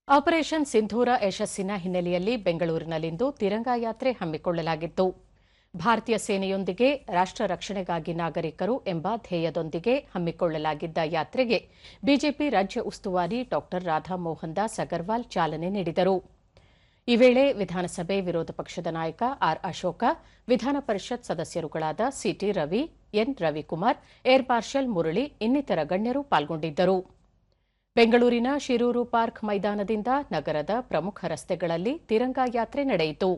Operation ಸಿಂಧೂರ ಯಶಸ್ಸಿನ ಹಿನ್ನೆಲೆಯಲ್ಲಿ ಬೆಂಗಳೂರಿನಲ್ಲಿಂದು ತಿರಂಗಾ ಯಾತ್ರೆ ಹಮ್ಮಿಕೊಳ್ಳಲಾಗಿತ್ತು. ಭಾರತೀಯ ಸೇನೆಯೊಂದಿಗೆ ರಾಷ್ಟ್ರ ರಕ್ಷಣೆಗಾಗಿ ನಾಗರಿಕರು ಎಂಬ ಧ್ಯೇಯದೊಂದಿಗೆ ಹಮ್ಮಿಕೊಳ್ಳಲಾಗಿದ್ದ ಯಾತ್ರೆಗೆ ಬಿಜೆಪಿ ರಾಜ್ಯ ಉಸ್ತುವಾರಿ ಡಾ ರಾಧಾಮೋಹನ್ ದಾಸ್ ಅಗರ್ವಾಲ್ ಚಾಲನೆ ನೀಡಿದರು. ಈ ವೇಳೆ ವಿಧಾನಸಭೆ ವಿರೋಧ ಪಕ್ಷದ ನಾಯಕ ಆರ್ ಅಶೋಕ, ವಿಧಾನ ಪರಿಷತ್ ಸದಸ್ಯರುಗಳಾದ C T Ravi, N Ravikumar, air marshal Murali ಇನ್ನಿತರ ಗಣ್ಯರು ಪಾಲ್ಗೊಂಡಿದ್ದರು. ಬೆಂಗಳೂರಿನ ಶಿರೂರು ಪಾರ್ಕ್ ಮೈದಾನದಿಂದ ನಗರದ ಪ್ರಮುಖ ರಸ್ತೆಗಳಲ್ಲಿ ತಿರಂಗಾ ಯಾತ್ರೆ ನಡೆಯಿತು.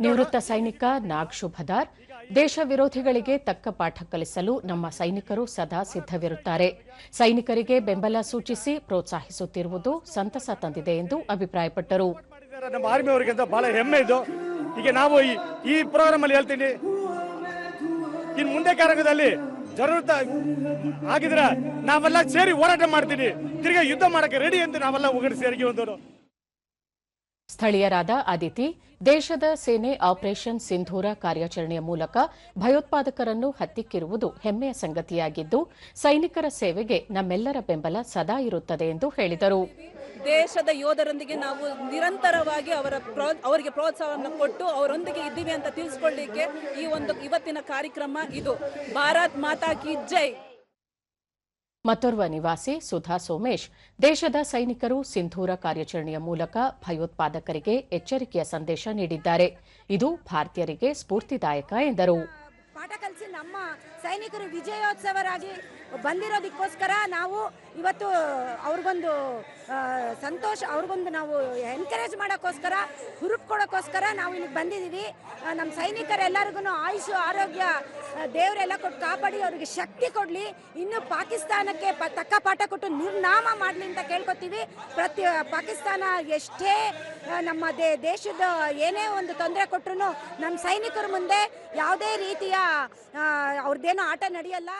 ನಿವೃತ್ತ ಸೈನಿಕ ನಾಗ್ ಶುಭದಾರ್, ದೇಶ ವಿರೋಧಿಗಳಿಗೆ ತಕ್ಕ ಪಾಠ ಕಲಿಸಲು ನಮ್ಮ ಸೈನಿಕರು ಸದಾ ಸಿದ್ದವಿರುತ್ತಾರೆ. ಸೈನಿಕರಿಗೆ ಬೆಂಬಲ ಸೂಚಿಸಿ ಪ್ರೋತ್ಸಾಹಿಸುತ್ತಿರುವುದು ಸಂತಸ ತಂದಿದೆ ಎಂದು ಅಭಿಪ್ರಾಯಪಟ್ಟರು. ನಮ್ಮ ಆರ್ಮಿ ಅವರಿಗೆ ಅಂತ ಬಹಳ ಹೆಮ್ಮೆ ಇದು. ಈಗ ನಾವು ಈ ಪ್ರೋಗ್ರಾಮ್ ಅಲ್ಲಿ ಹೇಳ್ತೀನಿ, ಇನ್ನು ಮುಂದೆ ಕಾರ್ಯದಲ್ಲಿ ಜರೂರತ ಆಗಿದ್ರೆ ನಾವೆಲ್ಲ ಸೇರಿ ಹೋರಾಟ ಮಾಡ್ತೀನಿ, ತಿರ್ಗಾ ಯುದ್ಧ ಮಾಡಕ್ಕೆ ರೆಡಿ ಅಂತ ನಾವೆಲ್ಲ ಒಗ್ಗಟ್ಟು ಸೇರಿ ಒಂದವರು. ಸ್ಥಳೀಯರಾದ ಅದಿತಿ, ದೇಶದ ಸೇನೆ ಆಪರೇಷನ್ ಸಿಂಧೂರ ಕಾರ್ಯಾಚರಣೆಯ ಮೂಲಕ ಭಯೋತ್ಪಾದಕರನ್ನು ಹತ್ತಿಕ್ಕಿರುವುದು ಹೆಮ್ಮೆಯ ಸಂಗತಿಯಾಗಿದ್ದು, ಸೈನಿಕರ ಸೇವೆಗೆ ನಮ್ಮೆಲ್ಲರ ಬೆಂಬಲ ಸದಾ ಇರುತ್ತದೆ ಎಂದು ಹೇಳಿದರು. ದೇಶದ ಯೋಧರೊಂದಿಗೆ ನಾವು ನಿರಂತರವಾಗಿ ಅವರಿಗೆ ಪ್ರೋತ್ಸಾಹವನ್ನು ಕೊಟ್ಟು ಅವರೊಂದಿಗೆ ಇದ್ದೀವಿ ಅಂತ ತಿಳಿಸಿಕೊಳ್ಳಲಿಕ್ಕೆ ಇವತ್ತಿನ ಕಾರ್ಯಕ್ರಮ ಇದು. ಭಾರತ್ ಮಾತಾ ಕಿ ಜೈ. ಮತ್ತೋರ್ವ ನಿವಾಸಿ ಸುಧಾ ಸೋಮೇಶ್, ದೇಶದ ಸೈನಿಕರು ಸಿಂಧೂರ ಕಾರ್ಯಾಚರಣೆಯ ಮೂಲಕ ಭಯೋತ್ಪಾದಕರಿಗೆ ಎಚ್ಚರಿಕೆಯ ಸಂದೇಶ ನೀಡಿದ್ದಾರೆ. ಇದು ಭಾರತೀಯರಿಗೆ ಸ್ಫೂರ್ತಿದಾಯಕ ಎಂದರು. ಪಾಠ ಕಲಿಸಿ ನಮ್ಮ ಸೈನಿಕರು ವಿಜಯೋತ್ಸವರಾಗಿ ಬಂದಿರೋದಕ್ಕೋಸ್ಕರ ನಾವು ಇವತ್ತು ಅವ್ರಿಗೊಂದು ಸಂತೋಷ, ಅವ್ರಿಗೊಂದು ನಾವು ಎನ್ಕರೇಜ್ ಮಾಡೋಕ್ಕೋಸ್ಕರ, ಹುರುಪು ಕೊಡೋಕ್ಕೋಸ್ಕರ ನಾವು ಇಲ್ಲಿಗೆ ಬಂದಿದ್ದೀವಿ. ನಮ್ಮ ಸೈನಿಕರೆಲ್ಲರಿಗೂ ಆಯುಷು ಆರೋಗ್ಯ ದೇವರೆಲ್ಲ ಕೊಟ್ಟು ಕಾಪಾಡಿ ಅವ್ರಿಗೆ ಶಕ್ತಿ ಕೊಡಲಿ. ಇನ್ನು ಪಾಕಿಸ್ತಾನಕ್ಕೆ ತಕ್ಕ ಪಾಠ ಕೊಟ್ಟು ನಿರ್ನಾಮ ಮಾಡಲಿ ಅಂತ ಕೇಳ್ಕೊತೀವಿ. ಪಾಕಿಸ್ತಾನ ಎಷ್ಟೇ ನಮ್ಮ ದೇಶದ ಏನೇ ಒಂದು ತೊಂದರೆ ಕೊಟ್ಟರು ನಮ್ಮ ಸೈನಿಕರ ಮುಂದೆ ಯಾವುದೇ ರೀತಿಯ ಅವ್ರದ್ದೇನೋ ಆಟ ನಡೆಯಲ್ಲ.